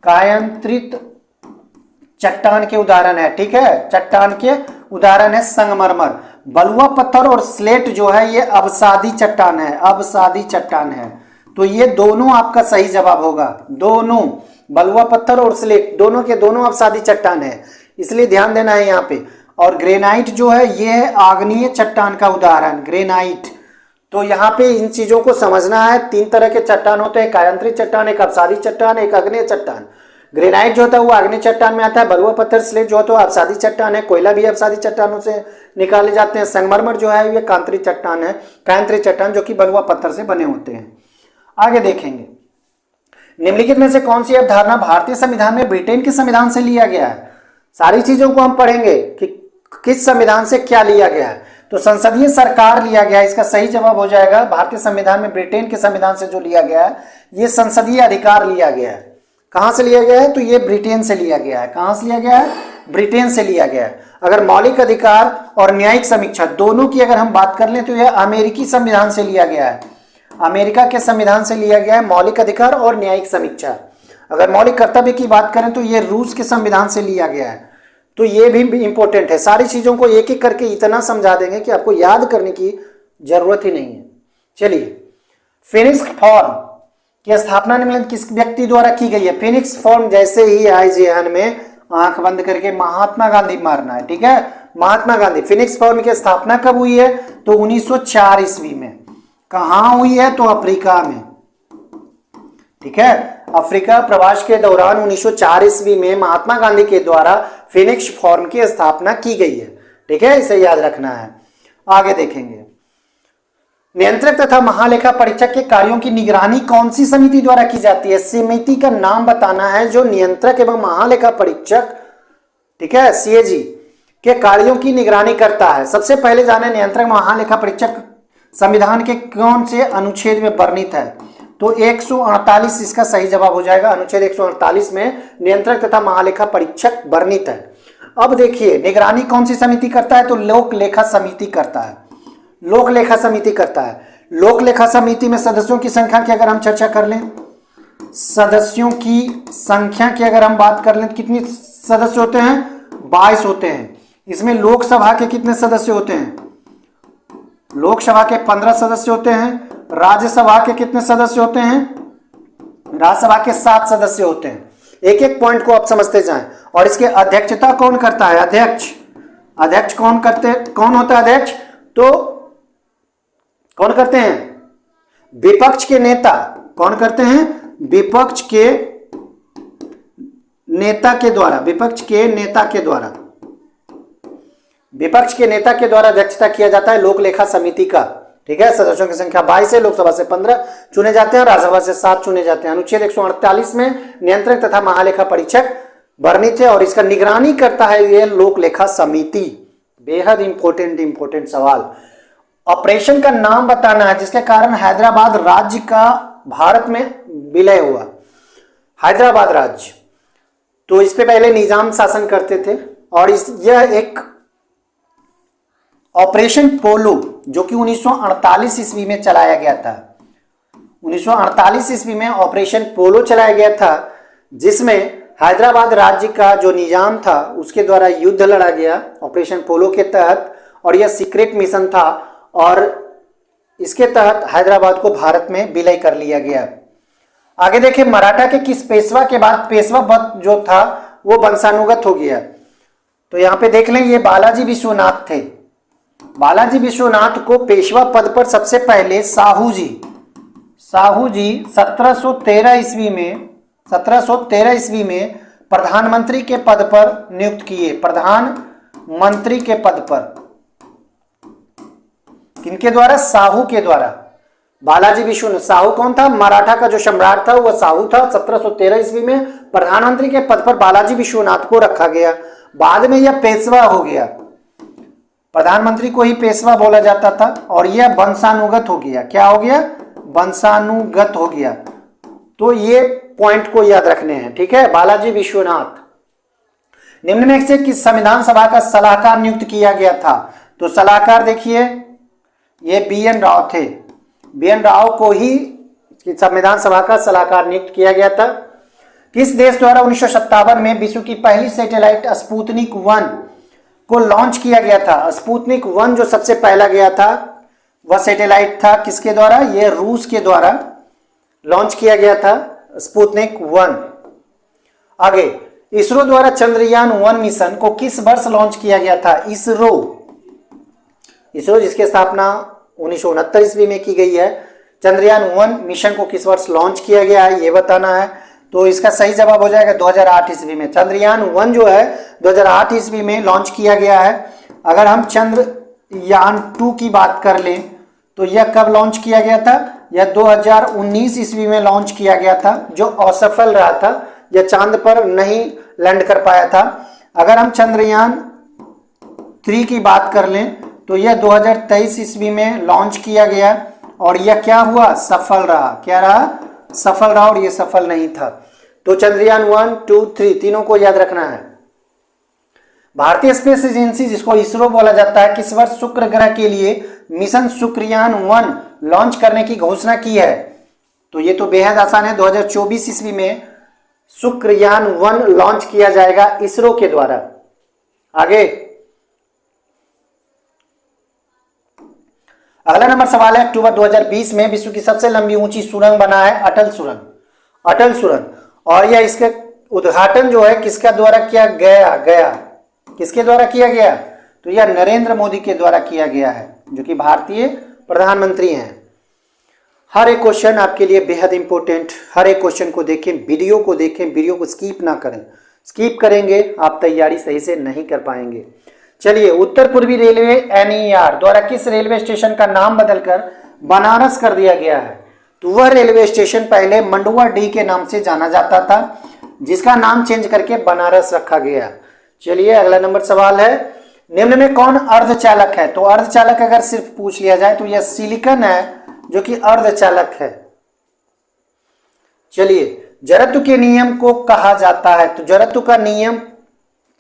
कायांतरित चट्टान के उदाहरण है, ठीक है, चट्टान के उदाहरण है संगमरमर। बलुआ पत्थर और स्लेट जो है ये अवसादी चट्टान है, अवसादी चट्टान है। तो ये दोनों आपका सही जवाब होगा, दोनों बलुआ पत्थर और स्लेट दोनों के दोनों अवसादी चट्टान है, इसलिए ध्यान देना है यहाँ पे। और ग्रेनाइट जो है ये है आग्नेय चट्टान का उदाहरण, ग्रेनाइट। तो यहाँ पे इन चीजों को समझना है, तीन तरह के चट्टान होते हैं, कायांतरित चट्टान, एक अवसादी चट्टान, एक आग्नेय चट्टान। ग्रेनाइट जो होता है वो आग्नेय चट्टान में आता है, बलुआ पत्थर स्लेट जो होता है अवसादी चट्टान है, कोयला भी अवसादी चट्टानों से निकाले जाते हैं, संगमरमर जो है ये कांतरित चट्टान है, कायांतरित चट्टान जो कि बलुआ पत्थर से बने होते हैं। आगे देखेंगे, निम्नलिखित में से कौन सी अवधारणा भारतीय संविधान में ब्रिटेन के संविधान से लिया गया है। सारी चीजों को हम पढ़ेंगे कि किस संविधान से क्या लिया गया है। तो संसदीय सरकार लिया गया है, इसका सही जवाब हो जाएगा। भारतीय संविधान में ब्रिटेन के संविधान से जो लिया गया है ये संसदीय अधिकार लिया गया है। कहां से लिया गया है, तो ये ब्रिटेन से लिया गया है। कहां से लिया गया है, ब्रिटेन से लिया गया है। अगर मौलिक अधिकार और न्यायिक समीक्षा दोनों की अगर हम बात कर लें तो यह अमेरिकी संविधान से लिया गया है, अमेरिका के संविधान से लिया गया है मौलिक अधिकार और न्यायिक समीक्षा। अगर मौलिक कर्तव्य की बात करें तो ये रूस के संविधान से लिया गया है। तो ये भी इंपॉर्टेंट है, सारी चीजों को एक एक करके इतना समझा देंगे कि आपको याद करने की जरूरत ही नहीं है। चलिए, फिनिक्स फॉर्म की स्थापना निम्नलिखित किस व्यक्ति द्वारा की गई है। फिनिक्स फॉर्म जैसे ही आए जेहन में आंख बंद करके महात्मा गांधी मारना है, ठीक है, महात्मा गांधी। फिनिक्स फॉर्म की स्थापना कब हुई है, तो 1904 ईस्वी में। कहां हुई है, तो अफ्रीका में, ठीक है, अफ्रीका प्रवास के दौरान 1904 ईस्वी में महात्मा गांधी के द्वारा फिनिक्स फॉर्म की स्थापना की गई है, ठीक है, इसे याद रखना है। आगे देखेंगे, नियंत्रक तथा महालेखा परीक्षक के कार्यों की निगरानी कौन सी समिति द्वारा की जाती है। समिति का नाम बताना है जो नियंत्रक एवं महालेखा परीक्षक, ठीक है, सीएजी के कार्यों की निगरानी करता है। सबसे पहले जाने नियंत्रक महालेखा परीक्षक संविधान के कौन से अनुच्छेद में वर्णित है, तो 148 इसका सही जवाब हो जाएगा। अनुच्छेद 148 में नियंत्रक तथा महालेखा परीक्षक वर्णित है। अब देखिए निगरानी कौन सी समिति करता है, तो लोक लेखा समिति करता है, लोक लेखा समिति करता है। लोक लेखा समिति में सदस्यों की संख्या की अगर हम चर्चा कर लें, सदस्यों की संख्या की अगर हम बात कर लें, कितने सदस्य होते हैं, 22 होते हैं। इसमें लोकसभा के कितने सदस्य होते हैं, लोकसभा के 15 सदस्य होते हैं। राज्यसभा के कितने सदस्य होते हैं, राज्यसभा के 7 सदस्य होते हैं। एक एक पॉइंट को आप समझते जाएं। और इसके अध्यक्षता कौन करता है, अध्यक्ष, अध्यक्ष कौन होता है अध्यक्ष, तो कौन करते हैं, विपक्ष के नेता। कौन करते हैं, विपक्ष के नेता के द्वारा, विपक्ष के नेता के द्वारा, विपक्ष के नेता के द्वारा अध्यक्षता किया जाता है लोक लेखा समिति का, ठीक है। सदस्यों की संख्या 22 है, लोकसभा से 15 चुने जाते हैं और राज्यसभा से 7 चुने जाते हैं। अनुच्छेद 148 में नियंत्रक तथा महालेखा परीक्षक वर्णित है और इसका निगरानी करता है यह लोक लेखा समिति। बेहद इंपॉर्टेंट सवाल। ऑपरेशन का नाम बताना है जिसके कारण हैदराबाद राज्य का भारत में विलय हुआ, हैदराबाद राज्य। तो इस पे पहले निजाम शासन करते थे और यह एक ऑपरेशन पोलो जो कि 1948 ईस्वी में चलाया गया था। 1948 ईस्वी में ऑपरेशन पोलो चलाया गया था जिसमें हैदराबाद राज्य का जो निजाम था उसके द्वारा युद्ध लड़ा गया ऑपरेशन पोलो के तहत, और यह सीक्रेट मिशन था और इसके तहत हैदराबाद को भारत में विलय कर लिया गया। आगे देखिए, मराठा के किस पेशवा के बाद पेशवा पद जो था वो वंशानुगत हो गया। तो यहां पे देख लें, ये बालाजी विश्वनाथ थे। बालाजी विश्वनाथ को पेशवा पद पर सबसे पहले साहू जी 1713 ईस्वी में प्रधानमंत्री के पद पर नियुक्त किए, प्रधानमंत्री के पद पर। किनके द्वारा, साहू के द्वारा। बालाजी विश्वनाथ, साहू कौन था, मराठा का जो सम्राट था वह साहू था। 1713 ईस्वी में प्रधानमंत्री के पद पर बालाजी विश्वनाथ को रखा गया। बाद में यह पेशवा हो गया, प्रधानमंत्री को ही पेशवा बोला जाता था और यह वंशानुगत हो गया। क्या हो गया, वंशानुगत हो गया। तो ये पॉइंट को याद रखने हैं, ठीक है। बालाजी विश्वनाथ निम्न में से किस संविधान सभा का सलाहकार नियुक्त किया गया था? तो सलाहकार देखिए ये BN राव थे। BN राव को ही संविधान सभा का सलाहकार नियुक्त किया गया था। किस देश द्वारा 1957 में विश्व की पहली सैटेलाइट स्पुतनिक 1 को लॉन्च किया गया था? स्पुतनिक 1 जो सबसे पहला गया था वह सैटेलाइट था किसके द्वारा? ये रूस के द्वारा लॉन्च किया गया था स्पुतनिक 1। आगे, इसरो द्वारा चंद्रयान 1 मिशन को किस वर्ष लॉन्च किया गया था? इसरो जिसकी स्थापना 1969 ईस्वी में की गई है, चंद्रयान 1 मिशन को किस वर्ष लॉन्च किया गया है ये बताना है। तो इसका सही जवाब हो जाएगा 2008 ईस्वी में। चंद्रयान 1 जो है 2008 ईस्वी में लॉन्च किया गया है। अगर हम चंद्रयान 2 की बात कर लें तो यह कब लॉन्च किया गया था? यह 2019 ईस्वी में लॉन्च किया गया था, जो असफल रहा था, यह चांद पर नहीं लैंड कर पाया था। अगर हम चंद्रयान 3 की बात कर लें तो यह 2023 ईस्वी में लॉन्च किया गया और यह क्या हुआ? सफल रहा। क्या रहा? सफल रहा और यह सफल नहीं था। तो चंद्रयान 1, 2, 3 तीनों को याद रखना है। भारतीय स्पेस एजेंसी जिसको इसरो बोला जाता है किस वर्ष शुक्र ग्रह के लिए मिशन शुक्रयान 1 लॉन्च करने की घोषणा की है? तो ये तो बेहद आसान है। 2024 ईस्वी में शुक्रयान 1 लॉन्च किया जाएगा इसरो के द्वारा। आगे अगला नंबर सवाल है, अक्टूबर 2020 में विश्व की सबसे लंबी ऊंची सुरंग बना है अटल सुरंग। अटल सुरंग, और यह इसका उद्घाटन जो है किसका द्वारा किया गया? किसके द्वारा किया गया? तो यह नरेंद्र मोदी के द्वारा किया गया है, जो कि भारतीय प्रधानमंत्री हैं। हर एक क्वेश्चन आपके लिए बेहद इंपॉर्टेंट। हर एक क्वेश्चन को देखें, वीडियो को देखें, वीडियो को स्किप ना करें। स्किप करेंगे आप तैयारी सही से नहीं कर पाएंगे। चलिए, उत्तर पूर्वी रेलवे NER द्वारा किस रेलवे स्टेशन का नाम बदलकर बनारस कर दिया गया है? तो वह रेलवे स्टेशन पहले मंडुआ डी के नाम से जाना जाता था, जिसका नाम चेंज करके बनारस रखा गया। चलिए, अगला नंबर सवाल है, निम्न में कौन अर्धचालक है? तो अर्धचालक अगर सिर्फ पूछ लिया जाए तो यह सिलिकॉन है, जो कि अर्धचालक है। चलिए, जड़त्व के नियम को कहा जाता है? तो जड़त्व का नियम,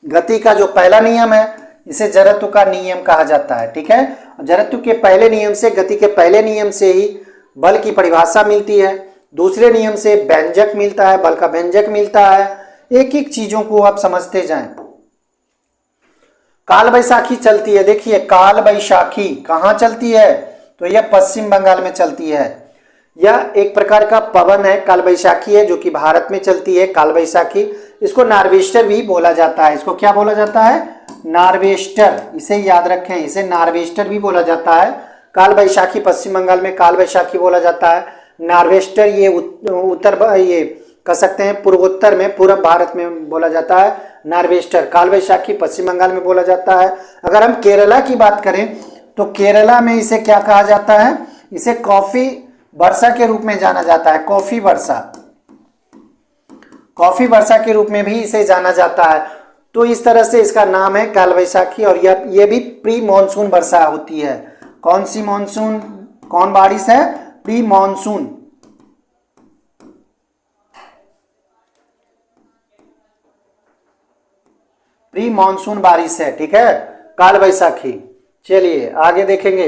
गति का जो पहला नियम है, इसे जड़त्व का नियम कहा जाता है। ठीक है, जड़त्व के पहले नियम से, गति के पहले नियम से ही बल की परिभाषा मिलती है, दूसरे नियम से व्यंजक मिलता है, बल का व्यंजक मिलता है। एक एक चीजों को आप समझते जाएं। काल बैसाखी चलती है, देखिए काल बैसाखी कहाँ चलती है? तो यह पश्चिम बंगाल में चलती है। यह एक प्रकार का पवन है, काल बैसाखी है, जो कि भारत में चलती है। काल बैसाखी, इसको नार्वेस्टर भी बोला जाता है। इसको क्या बोला जाता है? नार्वेस्टर। इसे याद रखें, इसे नार्वेस्टर भी बोला जाता है। काल बैसाखी पश्चिम बंगाल में काल बैसाखी बोला जाता है। नार्वेस्टर ये ये कह सकते हैं पूर्वोत्तर में, पूर्व भारत में बोला जाता है नार्वेस्टर। काल बैसाखी पश्चिम बंगाल में बोला जाता है। अगर हम केरला की बात करें तो केरला में इसे क्या कहा जाता है? इसे कॉफी वर्षा के रूप में जाना जाता है। कॉफी वर्षा, कॉफी वर्षा के रूप में भी इसे जाना जाता है। तो इस तरह से इसका नाम है काल बैसाखी। और यह भी प्री मॉनसून वर्षा होती है। कौन सी मॉनसून, कौन बारिश है? Pre monsoon. प्री मॉनसून बारिश है। ठीक है, काल बैसाखी। चलिए आगे देखेंगे,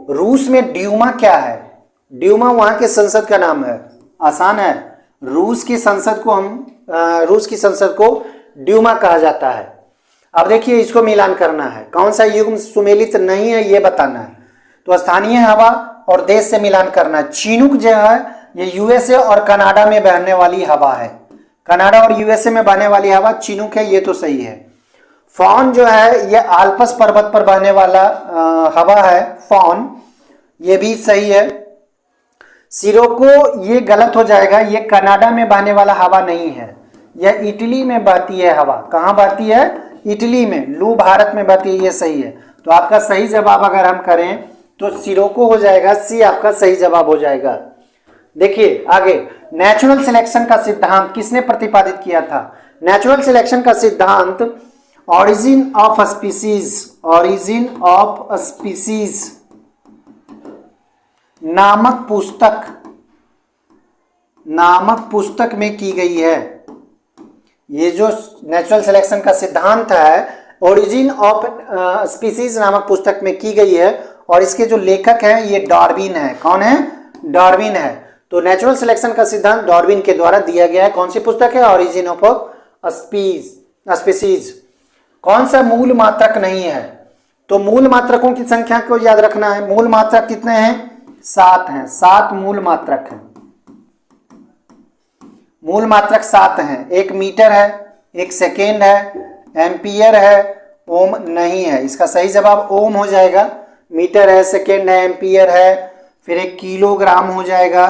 रूस में ड्यूमा क्या है? ड्यूमा वहां के संसद का नाम है। आसान है, रूस की संसद को ड्यूमा कहा जाता है। अब देखिए, इसको मिलान करना है, कौन सा युग्म सुमेलित नहीं है ये बताना है। तो स्थानीय हवा और देश से मिलान करना है। चीनुक जो है ये USA और कनाडा में बहने वाली हवा है। कनाडा और USA में बहने वाली हवा चिनूक है, ये तो सही है। फॉन जो है ये आल्पस पर्वत पर बहने वाला हवा है, फॉन, ये भी सही है। सिरोको ये गलत हो जाएगा, ये कनाडा में बहने वाला हवा नहीं है, यह इटली में बहती है हवा। कहाँ बहती है? इटली में। लू भारत में बहती है, ये सही है। तो आपका सही जवाब अगर हम करें तो सिरोको हो जाएगा, सी आपका सही जवाब हो जाएगा। देखिए आगे, नेचुरल सिलेक्शन का सिद्धांत किसने प्रतिपादित किया था? नेचुरल सिलेक्शन का सिद्धांत origin of species, origin of species नामक पुस्तक में की गई है। ये जो नेचुरल सिलेक्शन का सिद्धांत है ओरिजिन ऑफ स्पीसीज नामक पुस्तक में की गई है और इसके जो लेखक हैं ये डार्विन है। कौन है? डार्विन है। तो नेचुरल सिलेक्शन का सिद्धांत डार्विन के द्वारा दिया गया है। कौन सी पुस्तक है? Origin of species. कौन सा मूल मात्रक नहीं है? तो मूल मात्रकों की संख्या को याद रखना है। मूल मात्रक कितने हैं? 7 हैं। 7 मूल मात्रक हैं। मूल मात्रक 7 हैं। 1 मीटर है, 1 सेकेंड है, एम्पियर है, ओम नहीं है। इसका सही जवाब ओम हो जाएगा। मीटर है, सेकेंड है, एम्पियर है, फिर 1 किलोग्राम हो जाएगा,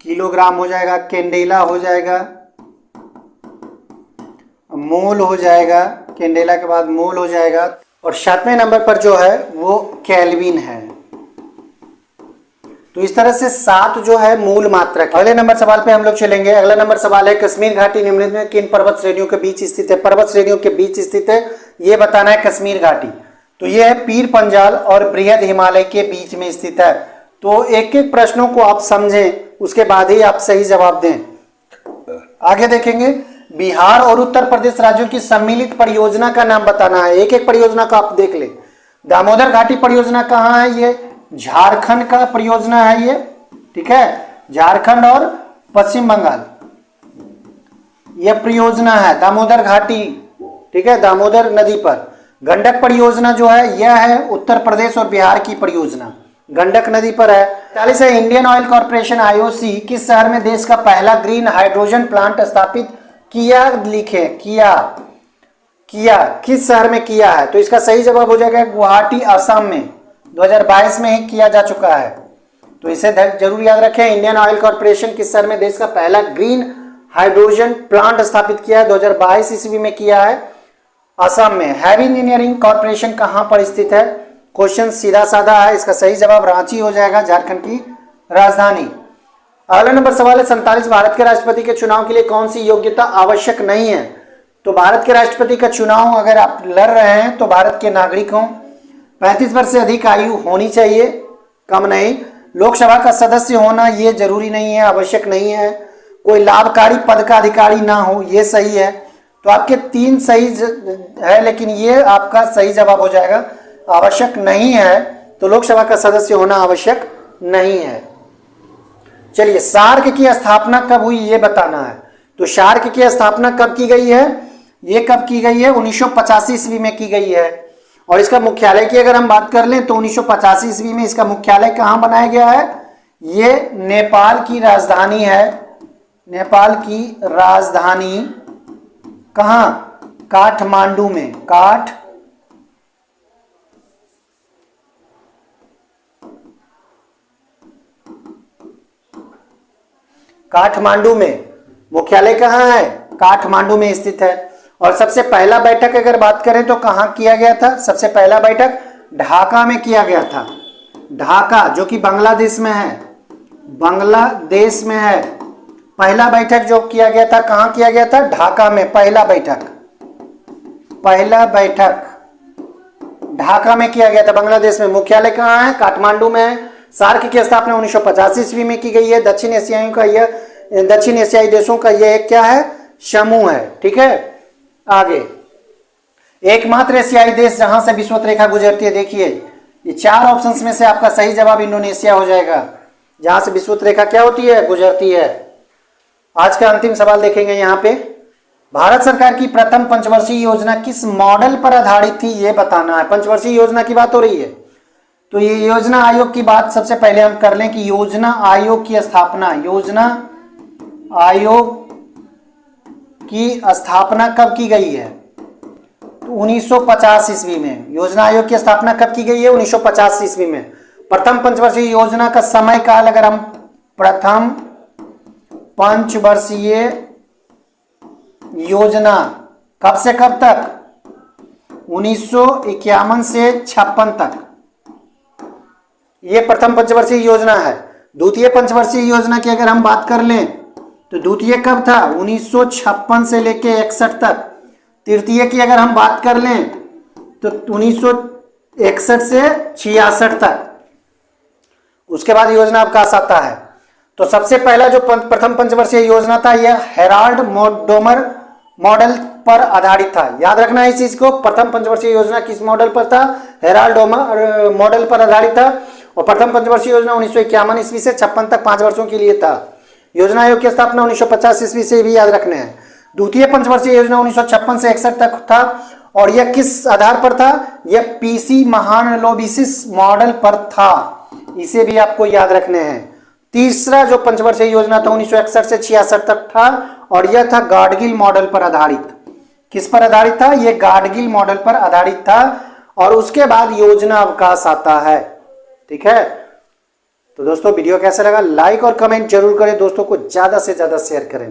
किलोग्राम हो जाएगा, कैंडेला हो जाएगा, मोल हो जाएगा, कैंडेला के बाद मोल हो जाएगा और 7वें नंबर पर जो है वो केल्विन है। तो इस तरह से 7 जो है मूल मात्रक। अगले नंबर सवाल पे हम लोग चलेंगे। अगला नंबर सवाल है कश्मीर घाटी निम्नलिखित में किन पर्वत श्रेणियों के बीच स्थित है? पर्वत श्रेणियों के बीच स्थित है ये बताना है कश्मीर घाटी। तो ये है पीर पंजाल और बृहद हिमालय के बीच में स्थित है। तो एक एक प्रश्नों को आप समझें उसके बाद ही आप सही जवाब दें। आगे देखेंगे बिहार और उत्तर प्रदेश राज्यों की सम्मिलित परियोजना का नाम बताना है। एक एक परियोजना को आप देख ले। दामोदर घाटी परियोजना कहाँ है? ये झारखंड का परियोजना है ये, ठीक है, झारखंड और पश्चिम बंगाल यह परियोजना है दामोदर घाटी, ठीक है, दामोदर नदी पर। गंडक परियोजना जो है यह है उत्तर प्रदेश और बिहार की परियोजना, गंडक नदी पर है। 40 है इंडियन ऑयल कॉर्पोरेशन आईओसी किस शहर में देश का पहला ग्रीन हाइड्रोजन प्लांट स्थापित किया? लिखे किया किस शहर में किया है? तो इसका सही जवाब हो जाएगा गुवाहाटी असम में। 2022 में ही किया जा चुका है। तो इसे जरूर याद रखें। इंडियन ऑयल कॉर्पोरेशन किस शहर में देश का पहला ग्रीन हाइड्रोजन प्लांट स्थापित किया है? 2022 ईस्वी में किया है असम में। हैवी इंजीनियरिंग कॉर्पोरेशन कहां पर स्थित है? क्वेश्चन सीधा साधा है। इसका सही जवाब रांची हो जाएगा, झारखंड की राजधानी। अगला नंबर सवाल है 47 भारत के राष्ट्रपति के चुनाव के लिए कौन सी योग्यता आवश्यक नहीं है? तो भारत के राष्ट्रपति का चुनाव अगर आप लड़ रहे हैं तो भारत के नागरिक हों, 35 वर्ष से अधिक आयु होनी चाहिए, कम नहीं, लोकसभा का सदस्य होना ये जरूरी नहीं है, आवश्यक नहीं है, कोई लाभकारी पद का अधिकारी ना हो, ये सही है। तो आपके 3 सही है लेकिन ये आपका सही जवाब हो जाएगा आवश्यक नहीं है। तो लोकसभा का सदस्य होना आवश्यक नहीं है। चलिए सार्क की स्थापना कब हुई ये बताना है। तो सार्क की स्थापना कब की गई है? ये कब की गई है? 1985 ईस्वी में की गई है। और इसका मुख्यालय की अगर हम बात कर लें तो 1985 ईस्वी में इसका मुख्यालय कहाँ बनाया गया है? ये नेपाल की राजधानी है। नेपाल की राजधानी कहाँ? काठमांडू में। काठमांडू में मुख्यालय कहाँ है? काठमांडू में स्थित है। और सबसे पहला बैठक अगर बात करें तो कहाँ किया गया था? सबसे पहला बैठक ढाका में किया गया था। ढाका जो कि बांग्लादेश में है, बांग्लादेश में है। पहला बैठक जो किया गया था कहाँ किया गया था? ढाका में। पहला बैठक ढाका में किया गया था, बांग्लादेश में। मुख्यालय कहाँ है? काठमांडू में है। सार्क की स्थापना 1985 ईस्वी में की गई है। दक्षिण एशियाई देशों का यह एक क्या है? समूह है, ठीक है। आगे एकमात्र एशियाई देश जहां से विषुवत रेखा गुजरती है, देखिए ये 4 ऑप्शंस में से आपका सही जवाब इंडोनेशिया हो जाएगा, जहां से विषुवत रेखा क्या होती है? गुजरती है। आज का अंतिम सवाल देखेंगे यहाँ पे। भारत सरकार की प्रथम पंचवर्षीय योजना किस मॉडल पर आधारित थी ये बताना है। पंचवर्षीय योजना की बात हो रही है तो ये योजना आयोग की बात सबसे पहले हम कर लें कि योजना आयोग की स्थापना कब की गई है? तो 1950 ईस्वी में। योजना आयोग की स्थापना कब की गई है? 1950 ईस्वी में। प्रथम पंचवर्षीय योजना का समय काल अगर हम प्रथम पंचवर्षीय योजना कब से कब तक? 1951 से 56 तक ये प्रथम पंचवर्षीय योजना है। द्वितीय पंचवर्षीय योजना की अगर हम बात कर लें तो द्वितीय कब था? 1956 से लेके 61 तक। तृतीय की अगर हम बात कर लें तो 1961 से 66 तक। उसके बाद योजना अवकाश आता है। तो सबसे पहला जो प्रथम पंचवर्षीय योजना था यह हेराल्ड डोमर मॉडल पर आधारित था। याद रखना है इस चीज को, प्रथम पंचवर्षीय योजना किस मॉडल पर था? हेराल्ड डोमर मॉडल पर आधारित था। और प्रथम पंचवर्षीय योजना 1951 ईस्वी से 56 तक 5 वर्षों के लिए था। योजना आयोग की स्थापना 1950 ईस्वी से भी याद रखने हैं। द्वितीय पंचवर्षीय योजना 1956 से 61 तक था और यह किस आधार पर था? यह पीसी महालनोबिसिस मॉडल पर था, इसे भी आपको याद रखने हैं। तीसरा जो पंचवर्षीय योजना था 1961 से 66 तक था और यह था गाडगिल मॉडल पर आधारित। किस पर आधारित था? यह गाडगिल मॉडल पर आधारित था। और उसके बाद योजना अवकाश आता है। ठीक है, तो दोस्तों वीडियो कैसा लगा लाइक और कमेंट जरूर करें, दोस्तों को ज्यादा से ज्यादा शेयर करें।